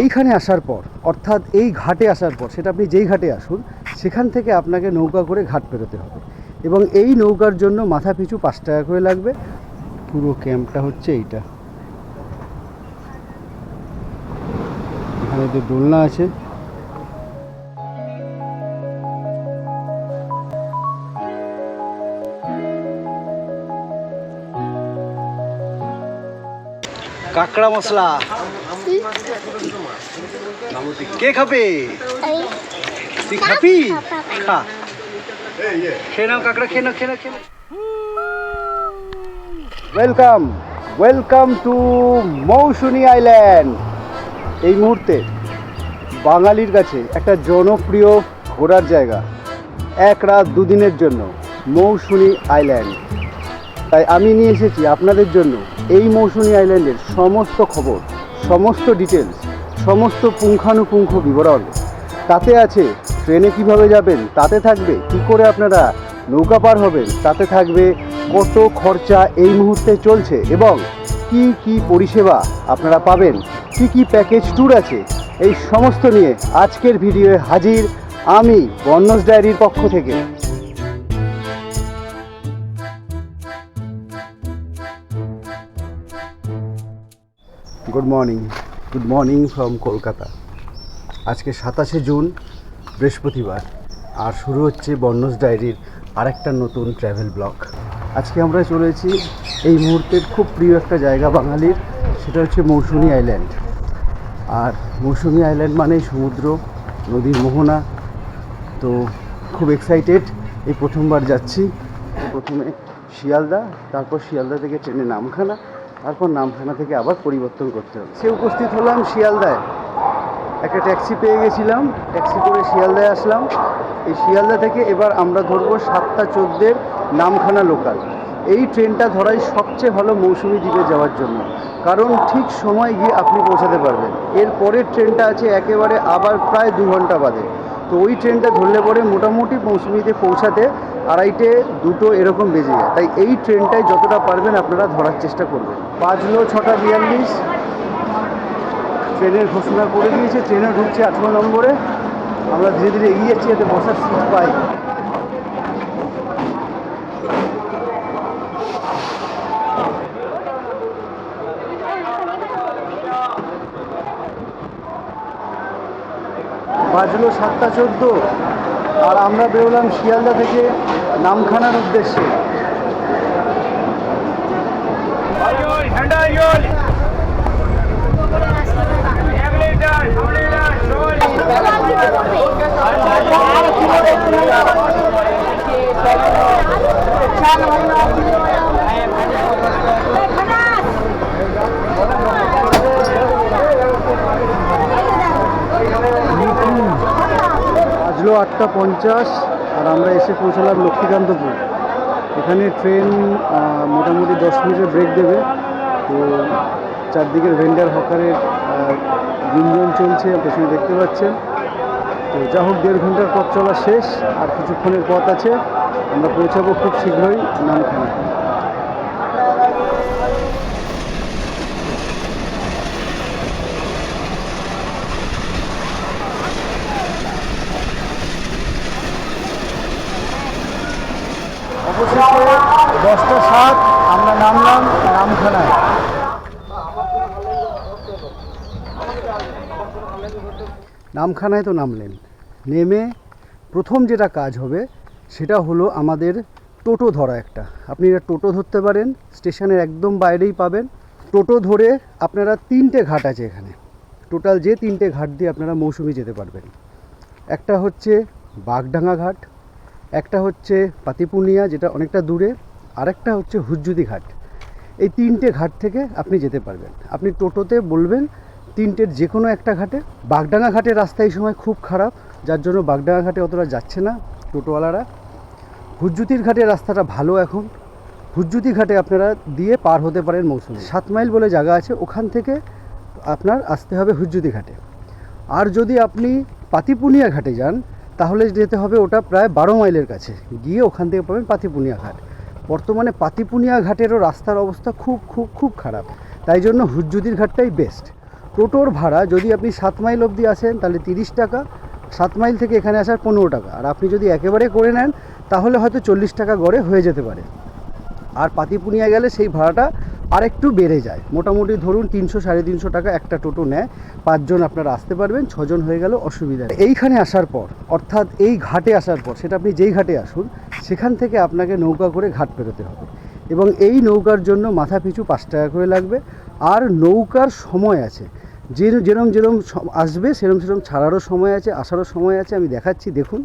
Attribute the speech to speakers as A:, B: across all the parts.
A: এইখানে আসার পর, অর্থাৎ এই ঘাটে আসার পর, সেটা আপনি যেই ঘাটে আসুন, সেখান থেকে আপনাকে নৌকা করে ঘাট পেরোতে হবে। এবং এই নৌকার জন্য মাথা পিছু 5 টাকা করে লাগবে। পুরো ক্যাম্পটা হচ্ছে এইটা। এখানে তো দোলনা আছে। কাঁকড়া মশলা কে খাবে? তুই খাবি? খা, খেয়ে নাও কাঁকড়া, খেয়ে নাও, খেয়ে নাও, খেয়ে নাও। Welcome, welcome to Mousuni island. এই মুহূর্তে বাঙালির কাছে একটা জনপ্রিয় ঘোরার জায়গা, 1 রাত 2 দিনের জন্য মৌসুনী আইল্যান্ড। তাই আমি নিয়ে এসেছি আপনাদের জন্য এই মৌসুনী আইল্যান্ডের সমস্ত খবর, সমস্ত ডিটেলস, সমস্ত পুঙ্খানুপুঙ্খ বিবরণ। তাতে আছে ট্রেনে কিভাবে যাবেন, তাতে থাকবে কি করে আপনারা নৌকা পার হবেন, তাতে থাকবে কত খরচা এই মুহূর্তে চলছে এবং কি কি পরিষেবা আপনারা পাবেন, কি কি প্যাকেজ ট্যুর আছে, এই সমস্ত নিয়ে আজকের ভিডিওয়ে হাজির আমি বর্ণস ডায়েরির পক্ষ থেকে। Good morning from Kolkata. আজকে 27শে জুন, বৃহস্পতিবার, আর শুরু হচ্ছে বর্ণস ডায়েরির আরেকটা নতুন ট্র্যাভেল ব্লগ। আজকে আমরা চলেছি এই মুহূর্তের খুব প্রিয় একটা জায়গা বাঙালির, সেটা হচ্ছে মৌসুনী আইল্যান্ড। আর মৌসুনী আইল্যান্ড মানেই সমুদ্র, নদীর মোহনা। তো খুব এক্সাইটেড, এই প্রথমবার যাচ্ছি। প্রথমে শিয়ালদা, তারপর শিয়ালদা থেকে ট্রেনে নামখানা, তারপর নামখানা থেকে আবার পরিবর্তন করতে হবে। সে উপস্থিত হলাম শিয়ালদায়। একটা ট্যাক্সি পেয়ে গেছিলাম, ট্যাক্সি করে শিয়ালদায় আসলাম। এই শিয়ালদা থেকে এবার আমরা ধরবো 7টা 14 নামখানা লোকাল। এই ট্রেনটা ধরাই সবচেয়ে ভালো মৌসুমী দ্বীপে যাওয়ার জন্য, কারণ ঠিক সময় গিয়ে আপনি পৌঁছাতে পারবেন। এর পরের ট্রেনটা আছে একেবারে আবার প্রায় 2 ঘন্টা বাদে। তো ওই ট্রেনটা ধরলে পরে মোটামুটি মৌসুমীতে পৌঁছাতে 2:30 2টো এরকম বেজে যায়। তাই এই ট্রেনটাই যতটা পারবেন আপনারা ধরার চেষ্টা করবেন। বাজলো 6টা 42। ট্রেনের ঘোষণা করে দিয়েছে, ট্রেনে ঢুকছে 18 নম্বরে। আমরা ধীরে ধীরে এগিয়ে যাচ্ছি যাতে বসার সিট পাই। বাজলো 7টা 14 আর আমরা বেরোলাম শিয়ালদা থেকে নামখানার উদ্দেশ্যে। বাজলো 8টা 50 আর আমরা এসে পৌঁছালাম লক্ষ্মীকান্তপুর। এখানে ট্রেন মোটামুটি 10 মিনিটের ব্রেক দেবে। তো চারদিকের ভেন্ডার হকারের গুঞ্জন চলছে, পেছনে দেখতে পাচ্ছেন। তো যা হোক, 1.5 ঘন্টার পথ চলা শেষ, আর কিছুক্ষণের পথ আছে। আমরা পৌঁছাবো খুব শীঘ্রই নামখানা। অবশেষে 10টা 7 আমরা নামলাম নামখানায়। নামখানায় তো নামলেন, নেমে প্রথম যেটা কাজ হবে সেটা হলো আমাদের টোটো ধরা একটা। আপনি টোটো ধরতে পারেন, স্টেশনের একদম বাইরেই পাবেন। টোটো ধরে আপনারা 3টে ঘাট আছে এখানে, টোটাল যে 3টে ঘাট দিয়ে আপনারা মৌসুমী যেতে পারবেন। একটা হচ্ছে বাগডাঙ্গা ঘাট, একটা হচ্ছে পাতিপুনিয়া যেটা অনেকটা দূরে, আরেকটা হচ্ছে হুজ্জুদি ঘাট। এই 3টে ঘাট থেকে আপনি যেতে পারবেন। আপনি টোটোতে বলবেন 3টের যে কোনো একটা ঘাটে। বাগডাঙ্গা ঘাটের রাস্তা এই সময় খুব খারাপ, যার জন্য বাগডাঙ্গা ঘাটে অতটা যাচ্ছে না টোটোওয়ালারা। হুজ্জুতির ঘাটের রাস্তাটা ভালো এখন। হুজ্জুতি ঘাটে আপনারা দিয়ে পার হতে পারেন মৌসুমী। 7 মাইল বলে জায়গা আছে, ওখান থেকে আপনার আসতে হবে হুজ্জুতি ঘাটে। আর যদি আপনি পাতিপুনিয়া ঘাটে যান তাহলে যেতে হবে ওটা প্রায় 12 মাইলের কাছে, গিয়ে ওখান থেকে পাবেন পাতিপুনিয়া ঘাট। বর্তমানে পাতিপুনিয়া ঘাটেরও রাস্তার অবস্থা খুব খুব খুব খারাপ, তাই জন্য হুজ্জুদির ঘাটটাই বেস্ট। টোটোর ভাড়া যদি আপনি 7 মাইল অবধি আসেন তাহলে 30 টাকা, 7 মাইল থেকে এখানে আসার 15 টাকা, আর আপনি যদি একেবারে করে নেন তাহলে হয়তো 40 টাকা গড়ে হয়ে যেতে পারে। আর পাতিপুনিয়া গেলে সেই ভাড়াটা আরেকটু বেড়ে যায়, মোটামুটি ধরুন 300-350 টাকা একটা টোটো নেয়। 5 জন আপনারা আসতে পারবেন, 6 জন হয়ে গেল, অসুবিধা নেই। এইখানে আসার পর অর্থাৎ এই ঘাটে আসার পর, সেটা আপনি যেই ঘাটে আসুন সেখান থেকে আপনাকে নৌকা করে ঘাট পেরোতে হবে, এবং এই নৌকার জন্য মাথা পিছু 5 টাকা করে লাগবে। আর নৌকার সময় আছে, যেরম আসবে সেরম ছাড়ারও সময় আছে, আসারও সময় আছে, আমি দেখাচ্ছি দেখুন।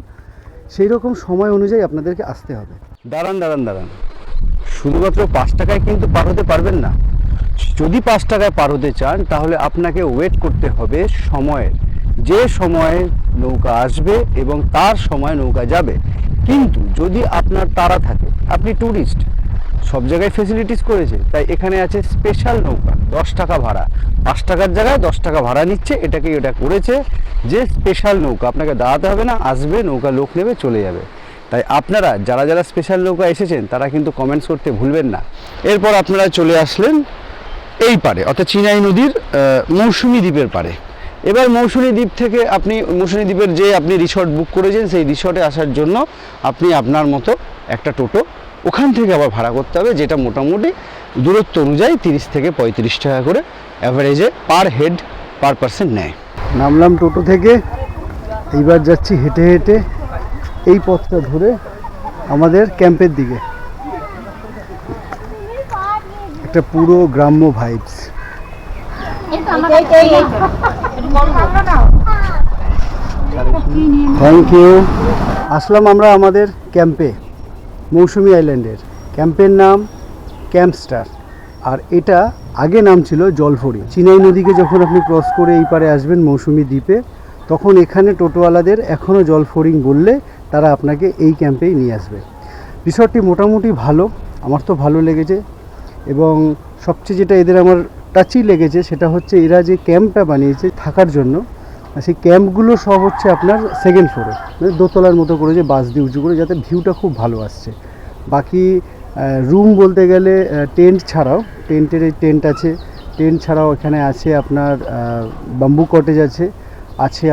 A: সেই রকম সময় অনুযায়ী আপনাদেরকে আসতে হবে। দাঁড়ান, শুধুমাত্র 5 টাকায় কিন্তু পার হতে পারবেন না। যদি 5 টাকায় পার হতে চান তাহলে আপনাকে ওয়েট করতে হবে সময়ের, যে সময়ে নৌকা আসবে এবং তার সময় নৌকা যাবে। কিন্তু যদি আপনার তাড়া থাকে, আপনি ট্যুরিস্ট, সব জায়গায় ফেসিলিটিস করেছে, তাই এখানে আছে স্পেশাল নৌকা, 10 টাকা ভাড়া, 5 টাকার জায়গায় 10 টাকা ভাড়া নিচ্ছে। এটাকে এটা করেছে যে স্পেশাল নৌকা, আপনাকে দাঁড়াতে হবে না, আসবে নৌকা, লোক নেবে, চলে যাবে। তাই আপনারা যারা স্পেশাল নৌকা এসেছেন তারা কিন্তু কমেন্টস করতে ভুলবেন না। এরপর আপনারা চলে আসলেন এই পারে, অর্থাৎ চিনাই নদীর মৌসুমী দ্বীপের পারে। এবার মৌসুমী দ্বীপ থেকে মৌসুমী দ্বীপের যে আপনি রিসর্ট বুক করেছেন, সেই রিসর্টে আসার জন্য আপনি আপনার মতো একটা টোটো ওখান থেকে আবার ভাড়া করতে হবে, যেটা মোটামুটি দূরত্ব অনুযায়ী 30 থেকে 35 টাকা করে অ্যাভারেজে পার হেড পার পারসন নেয়। নামলাম টোটো থেকে, এইবার যাচ্ছি হেঁটে হেঁটে এই পথটা ধরে আমাদের ক্যাম্পের দিকে। একটা পুরো গ্রাম্য ভাইবস। Thank you. আসলাম আমরা আমাদের ক্যাম্পে, মৌসুমী আইল্যান্ডের। ক্যাম্পের নাম ক্যাম্পস্টার, আর এটা আগে নাম ছিল জলফড়ি। চিনাই নদীকে যখন আপনি ক্রস করে এই পারে আসবেন মৌসুমী দ্বীপে, তখন এখানে টোটোওয়ালাদের এখনও জলফড়িং বললে তারা আপনাকে এই ক্যাম্পেই নিয়ে আসবে। রিসর্টটি মোটামুটি ভালো, আমার তো ভালো লেগেছে। এবং সবচেয়ে যেটা এদের আমার টাচই লেগেছে সেটা হচ্ছে এরা যে ক্যাম্পটা বানিয়েছে থাকার জন্য, সেই ক্যাম্পগুলো সব হচ্ছে আপনার সেকেন্ড ফ্লোরে, মানে দোতলার মতো করে, যে বাস দিয়ে উঁচু করে, যাতে ভিউটা খুব ভালো আসছে। বাকি রুম বলতে গেলে টেন্ট ছাড়াও, টেন্ট আছে, টেন্ট ছাড়াও এখানে আছে আপনার বাম্বু কটেজ আছে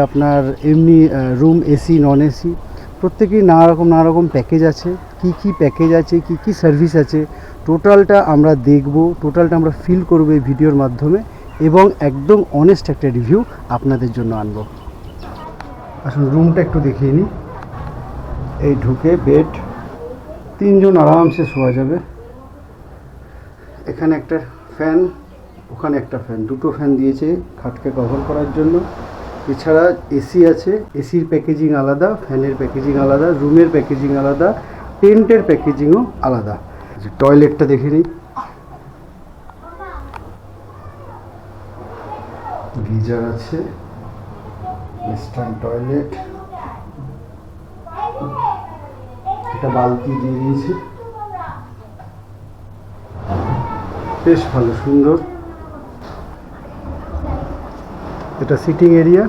A: আপনার এমনি রুম, এসি, নন এসি, প্রত্যেকেই নানা রকম প্যাকেজ আছে। কি প্যাকেজ আছে, কি সার্ভিস আছে, টোটালটা আমরা দেখব, টোটালটা আমরা ফিল করব এই ভিডিওর মাধ্যমে, এবং একদম অনেস্ট একটা রিভিউ আপনাদের জন্য আনব। আসুন রুমটা একটু দেখিয়ে নিই। এই ঢুকে বেড, 3 জন আরামসে শোয়া যাবে। এখানে একটা ফ্যান, ওখানে একটা ফ্যান, 2টো ফ্যান দিয়েছে খাটকে কভার করার জন্য। এছাড়া এসি আছে, এসির প্যাকেজিং আলাদা, ফ্যানের প্যাকেজিং আলাদা, রুমের প্যাকেজিং আলাদা, টেন্টের প্যাকেজিংও আলাদা। টয়লেটটা দেখে নিই, গিজার আছে, ওয়েস্টার্ন টয়লেট, একটা বালতি দিয়ে দিয়েছে, বেশ ভালো, সুন্দর। এটা সিটিং এরিয়া,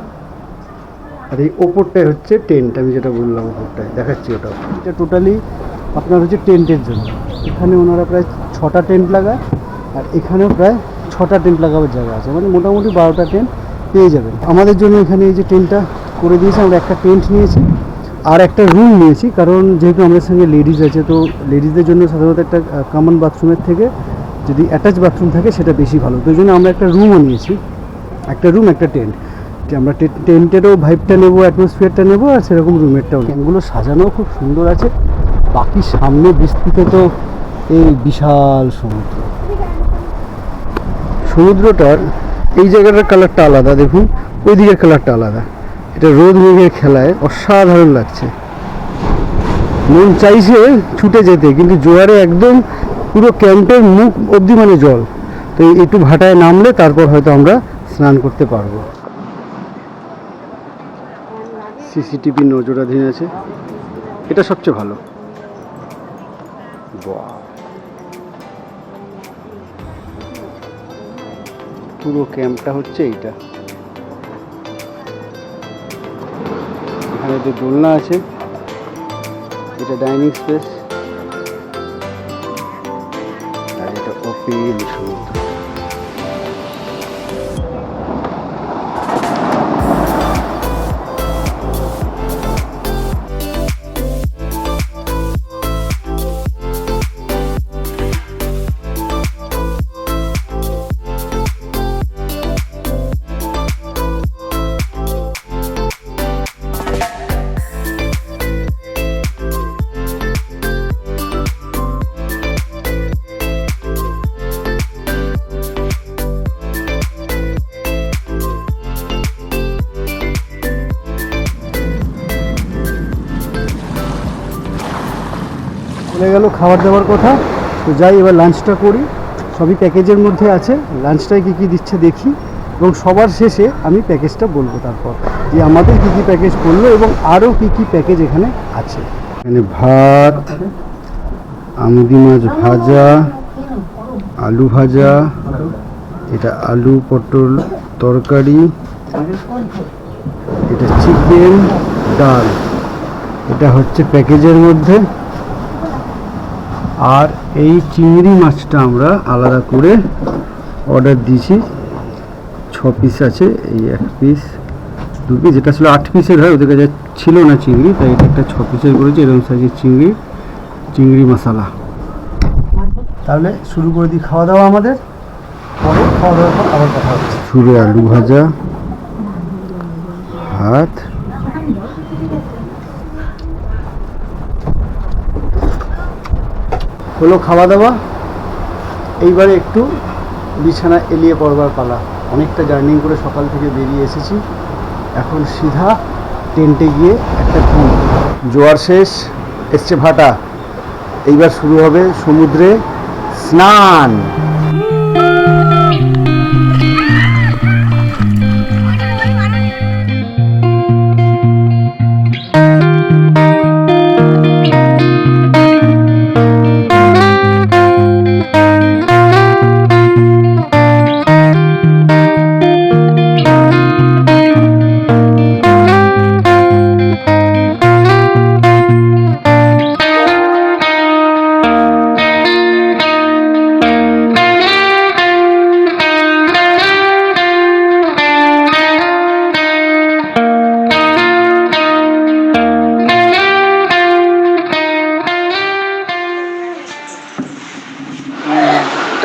A: আর এই ওপরটায় হচ্ছে টেন্ট, আমি যেটা বললাম ওপরটায় দেখাচ্ছি, ওটা এটা টোটালি আপনার হচ্ছে টেন্টের জন্য। এখানে ওনারা প্রায় 6টা টেন্ট লাগায়, আর এখানেও প্রায় 6টা টেন্ট লাগাবার জায়গা আছে, মানে মোটামুটি 12টা টেন্ট পেয়ে যাবেন। আমাদের জন্য এখানে এই যে টেন্টটা করে দিয়েছে, আমরা একটা টেন্ট নিয়েছি আর একটা রুম নিয়েছি, কারণ যেহেতু আমাদের সঙ্গে লেডিস আছে, তো লেডিসদের জন্য সাধারণত একটা কমন বাথরুমের থেকে যদি অ্যাটাচ বাথরুম থাকে সেটা বেশি ভালো। তো ওই জন্য আমরা একটা রুমও নিয়েছি, একটা রুম একটা টেন্ট। আমরা টেন্টেরও ভাইবটা নেবো, অ্যাটমসফিয়ারটা নেবো, আর সেরকম রুমেরটাও। এগুলো সাজানো খুব সুন্দর আছে। বাকি সামনে বিস্তৃত তো এই বিশাল সমুদ্রটার এই জায়গাটার কালারটা আলাদা, দেখুন ওই দিকের কালারটা আলাদা। এটা রোদ মেঘের খেলায় অসাধারণ লাগছে, মন চাইছে ছুটে যেতে, কিন্তু জোয়ারে একদম পুরো ক্যাম্পের মুখ অবধি মানে জল। তো একটু ভাটায় নামলে তারপর হয়তো আমরা স্নান করতে পারবো। সিসিটিভি নজরাধীন আছে, এটা সবচেয়ে ভালো। পুরো ক্যাম্পটা হচ্ছে এইটা। এখানে যে দোলনা আছে, এটা ডাইনিং স্পেস, আর এটা ওপেন সমুদ্র। খাবার দাবার কথা। তো যাই, এবার লাঞ্চটা করি। সবই প্যাকেজের মধ্যে আছে। লাঞ্চটায় কী কী দিচ্ছে দেখি, এবং সবার শেষে আমি প্যাকেজটা বলবো তারপর যে আমাদের কী কী প্যাকেজ পড়লো এবং আরও কী কী প্যাকেজ এখানে আছে। এখানে ভাত, আমুদি মাছ ভাজা, আলু ভাজা, এটা আলু পটল তরকারি, এটা চিকেন, ডাল, এটা হচ্ছে প্যাকেজের মধ্যে। আর এই চিংড়ি মাছটা আমরা আলাদা করে অর্ডার দিয়েছি, 6 পিস আছে, এই 1 পিস 2 পিস, যেটা আসলে 8 পিসের হয়, ওদের কাছে ছিল না চিংড়ি, তাই এটা একটা 6 পিসের করেছে, এরকম সাইজের চিংড়ি মশলা। তাহলে শুরু করে দিই খাওয়া দাওয়া আমাদের, পরে খাওয়া দাওয়ার পর আবার কথা হচ্ছে। শুরু আলু ভাজা, ভাত, হলো খাওয়া দাওয়া। এইবারে একটু বিছানা এলিয়ে পড়বার পালা। অনেকটা জার্নি করে সকাল থেকে বেরিয়ে এসেছি, এখন সিধা টেন্টে গিয়ে একটা ঘুম। জোয়ার শেষ, এসছে ভাটা, এইবার শুরু হবে সমুদ্রে স্নান।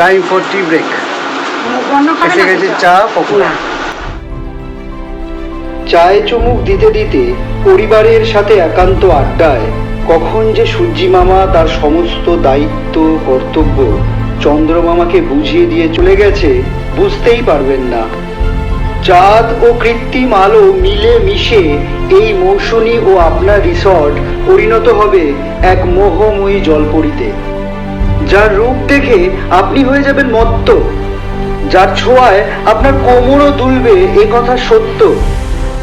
A: Time for tea break. এসে গেছে চা পকোড়া। চায়ে চুমুক দিতে দিতে পরিবারের সাথে একান্ত আড্ডায় কখন যে সূর্যি মামা তার সমস্ত দায়িত্ব কর্তব্য চন্দ্রমামাকে বুঝিয়ে দিয়ে চলে গেছে বুঝতেই পারবেন না। চাঁদ ও কৃত্রিম আলো মিলে মিশে এই মৌসুমী ও আপনার রিসর্ট পরিণত হবে এক মোহময়ী জলপরীতে, যার রূপ দেখে আপনি হয়ে যাবেন মত্ত, যার ছোঁয়ায় আপনার কোমরও দুলবে এ কথা সত্য,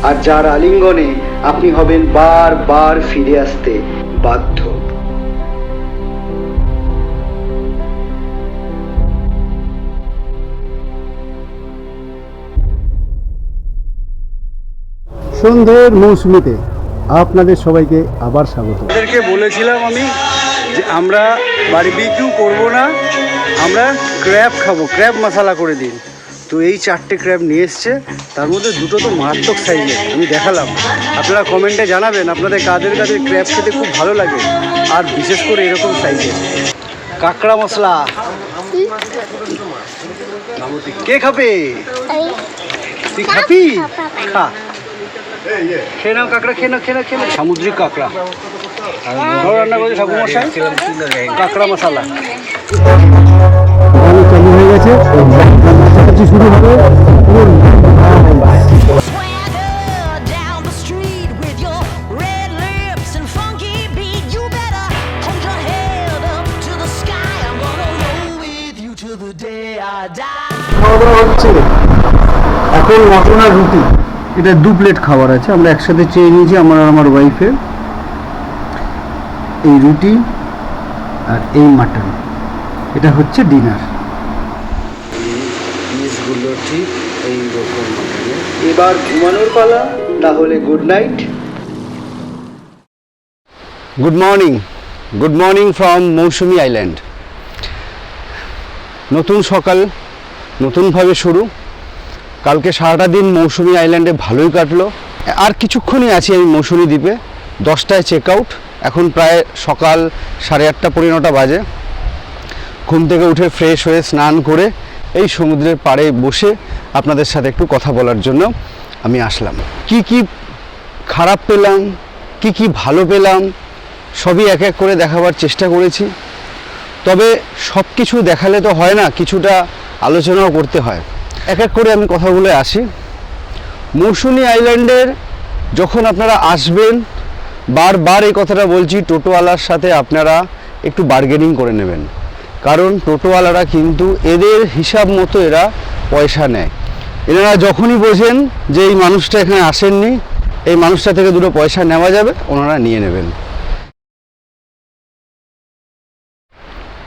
A: আর যার আলিঙ্গনে আপনি হবেন বারবার ফিরে আসতে বাধ্য। সন্ধ্যের মৌসুমিতে আপনাদের সবাইকে আবার স্বাগত। আপনাদেরকে বলেছিলাম আমি যে আমরা বারবিকিউ করব না, আমরা ক্র্যাব খাবো, ক্র্যাব মশলা করে দিন। তো এই 4টে ক্র্যাব নিয়ে এসছে, তার মধ্যে 2টো তো মারাত্মক সাইজের, আমি দেখালাম। আপনারা কমেন্টে জানাবেন আপনাদের কাদের কাদের ক্র্যাব খেতে খুব ভালো লাগে, আর বিশেষ করে এরকম সাইজের। কাঁকড়া মশলা কে খাবে? তুই খাবি? খা, খেয়ে নাও কাঁকড়া, খেয়ে নাও, খেয়ে নাও, খেয়ে নাও। সামুদ্রিক কাঁকড়া রান্না করেছে ঠাকুরমশাই, কাঁকড়া মশলা চালু হয়ে গেছে, শুরু হবে। খাওয়া দাওয়া হচ্ছে এখন মটন আর রুটি, এটা 2 প্লেট খাবার আছে, আমরা একসাথে চেয়ে নিয়েছি আমার আর আমার ওয়াইফের। এই রুটি আর এই মাটন, এটা হচ্ছে ডিনার। পিসগুলো ঠিক এইরকম। এবার ঘুমানোর পালা, তাহলে good night. Good morning from Moushumi island. নতুন সকাল, নতুনভাবে শুরু। কালকে সারাটা দিন মৌসুমী আইল্যান্ডে ভালোই কাটলো। আর কিছুক্ষণই আছি আমি মৌসুমী দ্বীপে, 10টায় চেক আউট। এখন প্রায় সকাল 8:30 পৌনে 9টা বাজে। ঘুম থেকে উঠে ফ্রেশ হয়ে স্নান করে এই সমুদ্রের পাড়ে বসে আপনাদের সাথে একটু কথা বলার জন্য আমি আসলাম। কি কি খারাপ পেলাম, কি কি ভালো পেলাম, সবই এক এক করে দেখাবার চেষ্টা করেছি। তবে সব কিছু দেখালে তো হয় না, কিছুটা আলোচনাও করতে হয়। এক এক করে আমি কথাগুলো আসি। মৌসুমী আইল্যান্ডের যখন আপনারা আসবেন, বারবার এই কথাটা বলছি, টোটোওয়ালার সাথে আপনারা একটু বার্গেনিং করে নেবেন, কারণ টোটোওয়ালারা কিন্তু এদের হিসাব মতো এরা পয়সা নেয়। এনারা যখনই বোঝেন যে এই মানুষটা এখানে আসেননি, এই মানুষটা থেকে দুটো পয়সা নেওয়া যাবে, ওনারা নিয়ে নেবেন।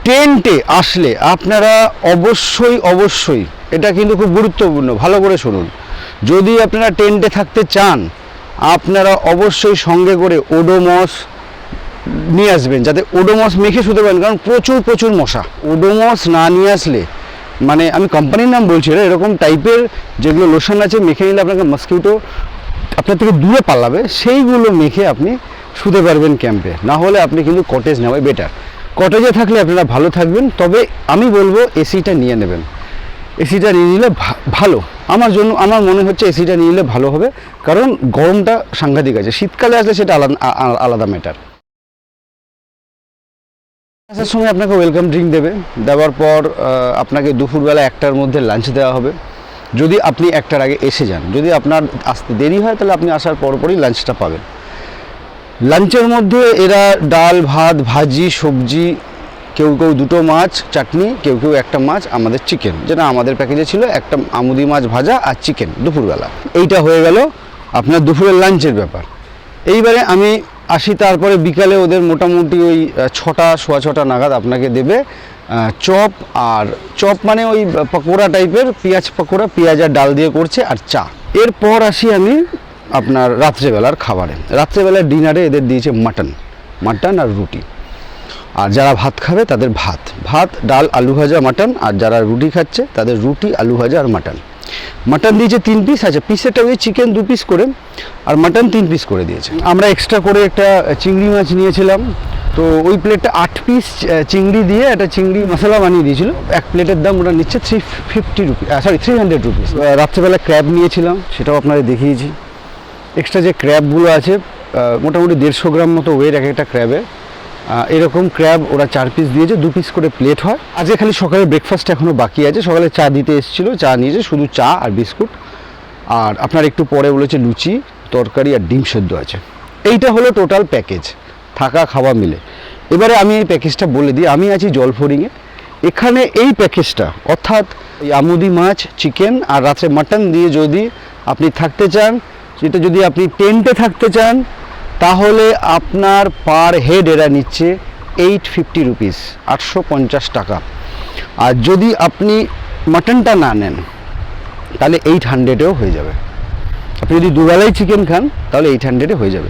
A: টেন্টে আসলে আপনারা অবশ্যই এটা কিন্তু খুব গুরুত্বপূর্ণ, ভালো করে শুনুন। যদি আপনারা টেন্টে থাকতে চান, আপনারা অবশ্যই সঙ্গে করে ওডোমস নিয়ে আসবেন, যাতে ওডোমস মেখে শুতে পারেন, কারণ প্রচুর মশা। ওডোমস না নিয়ে আসলে, মানে আমি কোম্পানির নাম বলছি না, এরকম টাইপের যেগুলো লোশন আছে মেখে নিলে আপনাকে মস্কিটো আপনার থেকে দূরে পালাবে, সেইগুলো মেখে আপনি শুতে পারবেন ক্যাম্পে। না হলে আপনি কিন্তু কটেজ নেওয়াই বেটার। কটেজে থাকলে আপনারা ভালো থাকবেন, তবে আমি বলবো এসিটা নিয়ে নেবেন। এসিটা নিয়ে নিলে ভালো, আমার মনে হচ্ছে এসিটা নিয়ে নিলে ভালো হবে, কারণ গরমটা সাংঘাতিক আছে। শীতকালে আসলে সেটা আলাদা ম্যাটার। আসার সময় আপনাকে ওয়েলকাম ড্রিঙ্ক দেওয়ার পর আপনাকে দুপুরবেলা 1টার মধ্যে লাঞ্চ দেওয়া হবে, যদি আপনি 1টার আগে এসে যান। যদি আপনার আসতে দেরি হয় তাহলে আপনি আসার পরপরই লাঞ্চটা পাবেন। লাঞ্চের মধ্যে এরা ডাল, ভাত, ভাজি, সবজি, কেউ 2টো মাছ, চাটনি, কেউ 1টা মাছ, আমাদের চিকেন, যেটা আমাদের প্যাকেজে ছিল, একটা আমুদি মাছ ভাজা আর চিকেন দুপুরবেলা। এইটা হয়ে গেল আপনার দুপুরের লাঞ্চের ব্যাপার। এইবারে আমি আসি, তারপরে বিকালে ওদের মোটামুটি ওই 6টা, সোয়া 6টা নাগাদ আপনাকে দেবে চপ, আর চপ মানে ওই পকোড়া টাইপের, পেঁয়াজ পকোড়া, পেঁয়াজ আর ডাল দিয়ে করছে, আর চা। এরপর আসি আমি আপনার রাত্রেবেলার খাবারে। রাত্রেবেলার ডিনারে এদের দিয়েছে মাটন আর রুটি। আর যারা ভাত খাবে তাদের ভাত, ডাল, আলু ভাজা, মাটন, আর যারা রুটি খাচ্ছে তাদের রুটি, আলু ভাজা আর মাটন দিয়েছে 3 পিস। আচ্ছা, পিসেরটা ওই চিকেন 2 পিস করে, আর মাটন 3 পিস করে দিয়েছে। আমরা এক্সট্রা করে একটা চিংড়ি মাছ নিয়েছিলাম, তো ওই প্লেটটা 8 পিস চিংড়ি দিয়ে একটা চিংড়ি মশলা বানিয়ে দিয়েছিল। এক প্লেটের দাম ওরা নিচ্ছে 300 রুপিস। রাত্রেবেলা ক্র্যাব নিয়েছিলাম, সেটাও আপনাদের দেখিয়েছি। এক্সট্রা যে ক্র্যাবগুলো আছে মোটামুটি 150 গ্রাম মতো ওয়েট এক একটা ক্র্যাবে। এরকম ক্র্যাব ওরা 4 পিস দিয়েছে, 2 পিস করে প্লেট হয়। আজকে খালি সকালে ব্রেকফাস্ট এখনও বাকি আছে। সকালে চা দিতে এসেছিলো, চা নিয়েছে, শুধু চা আর বিস্কুট। আর আপনার একটু পরে বলেছে লুচি, তরকারি আর ডিম সেদ্ধ আছে। এইটা হলো টোটাল প্যাকেজ, থাকা খাওয়া মিলে। এবারে আমি এই প্যাকেজটা বলে দিই। আমি আছি জলফরিংয়ে। এখানে এই প্যাকেজটা, অর্থাৎ এই আমুদি মাছ, চিকেন আর রাত্রে মাটন দিয়ে যদি আপনি থাকতে চান, যেটা যদি আপনি টেন্টে থাকতে চান, তাহলে আপনার পার হেড এরা নিচ্ছে 850 রুপিস, 850 টাকা। আর যদি আপনি মাটনটা না নেন তাহলে 800-এও হয়ে যাবে। আপনি যদি দুবেলাই চিকেন খান তাহলে 800-এ হয়ে যাবে।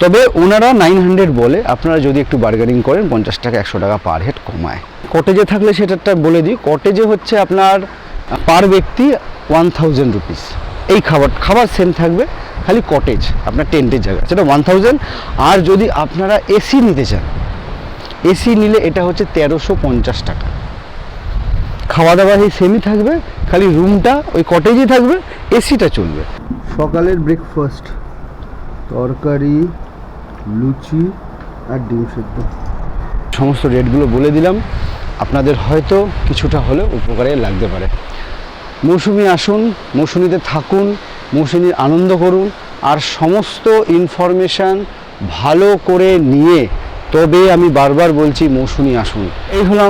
A: তবে ওনারা 900 বলে, আপনারা যদি একটু বার্গেনিং করেন 50 টাকা 100 টাকা পার হেড কমায়। কটেজে থাকলে সেটা বলে দিই, কটেজে হচ্ছে আপনার পার ব্যক্তি 1000 রুপিস। এই খাবার সেম থাকবে, খালি কটেজ আপনার টেন্টের জায়গা সেটা 1000। আর যদি আপনারা এসি নিতে চান, এসি নিলে এটা হচ্ছে 1350 টাকা। খাওয়া দাওয়া এই সেমই থাকবে, খালি রুমটা ওই কটেজই থাকবে, এসিটা চলবে। সকালের ব্রেকফাস্ট, তরকারি, লুচি আর ডিম সেদ্ধ। সমস্ত রেটগুলো বলে দিলাম, আপনাদের হয়তো কিছুটা হলেও উপকারে লাগতে পারে। মৌসুমি আসুন, মৌসুমিতে থাকুন, মৌসুমির আনন্দ করুন, আর সমস্ত ইনফরমেশান ভালো করে নিয়ে তবে আমি বারবার বলছি মৌসুমি আসুন। এই হলো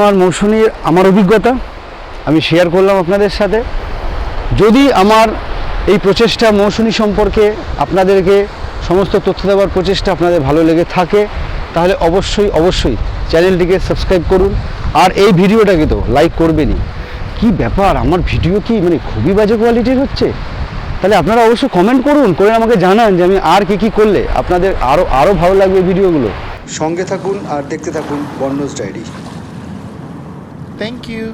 A: আমার অভিজ্ঞতা, আমি শেয়ার করলাম আপনাদের সাথে। যদি আমার এই প্রচেষ্টা মৌসুমি সম্পর্কে আপনাদেরকে সমস্ত তথ্য দেওয়ার প্রচেষ্টা আপনাদের ভালো লেগে থাকে, তাহলে অবশ্যই চ্যানেলটিকে সাবস্ক্রাইব করুন, আর এই ভিডিওটাকে তো লাইক করবেনই। কি ব্যাপার, আমার ভিডিও কি মানে খুবই বাজে কোয়ালিটির হচ্ছে? তাহলে আপনারা অবশ্যই কমেন্ট করুন, করে আমাকে জানান যে আমি আর কি করলে আপনাদের আরও ভালো লাগবে ভিডিওগুলো। সঙ্গে থাকুন আর দেখতে থাকুন বর্ণজ ডায়েরি।
B: Thank you.